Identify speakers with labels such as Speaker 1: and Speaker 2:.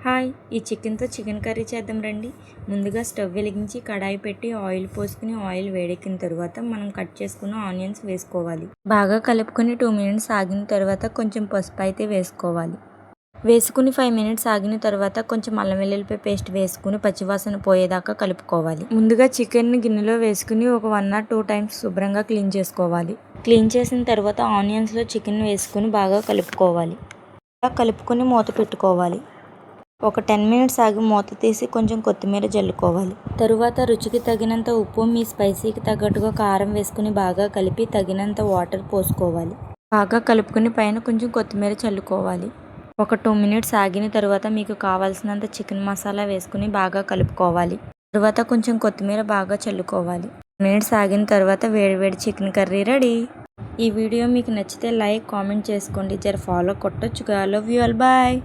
Speaker 1: Hi, ఈ చికెన్తో chicken curry చేద్దాం రండి. ముందుగా స్టవ్ వెలిగించి కడాయి పెట్టి ఆయిల్ పోసుకుని ఆయిల్ వేడెక్కిన తర్వాత మనం కట్ చేసుకున్న ఆనియన్స్ వేసుకోవాలి. బాగా కలుపుకొని 2 మినిట్స్ ఆగిన తర్వాత కొంచెం పసుపు అయితే వేసుకోవాలి. వేసుకుని 5 మినిట్స్ ఆగిన తర్వాత కొంచెం అల్లం వెల్లుల్లిపాయ పేస్ట్ వేసుకుని పచ్చివాసన పోయేదాకా కలుపుకోవాలి. ముందుగా చికెన్ని గిన్నెలో వేసుకుని ఒక 1 or 2 టైమ్స్ శుభ్రంగా క్లీన్ చేసుకోవాలి. క్లీన్ చేసిన తర్వాత ఆనియన్స్లో చికెన్ వేసుకుని బాగా కలుపుకోవాలి. కలుపుకొని మూత పెట్టుకోవాలి. ఒక 10 మినిట్స్ ఆగి మూత తీసి కొంచెం కొత్తిమీర జల్లుకోవాలి. తరువాత రుచికి తగినంత ఉప్పు, మీ స్పైసీకి తగ్గట్టుగా కారం వేసుకుని బాగా కలిపి తగినంత వాటర్ పోసుకోవాలి. బాగా కలుపుకొని పైన కొంచెం కొత్తిమీర చల్లుకోవాలి. ఒక 2 మినిట్స్ ఆగిన తర్వాత మీకు కావాల్సినంత చికెన్ మసాలా వేసుకుని బాగా కలుపుకోవాలి. తరువాత కొంచెం కొత్తిమీర బాగా చల్లుకోవాలి. 2 మినిట్స్ ఆగిన తర్వాత వేడివేడి చికెన్ కర్రీ రెడీ. ఈ వీడియో మీకు నచ్చితే లైక్, కామెంట్ చేసుకోండి. ఫాలో కొట్టొచ్చుగా. Love you all. బాయ్.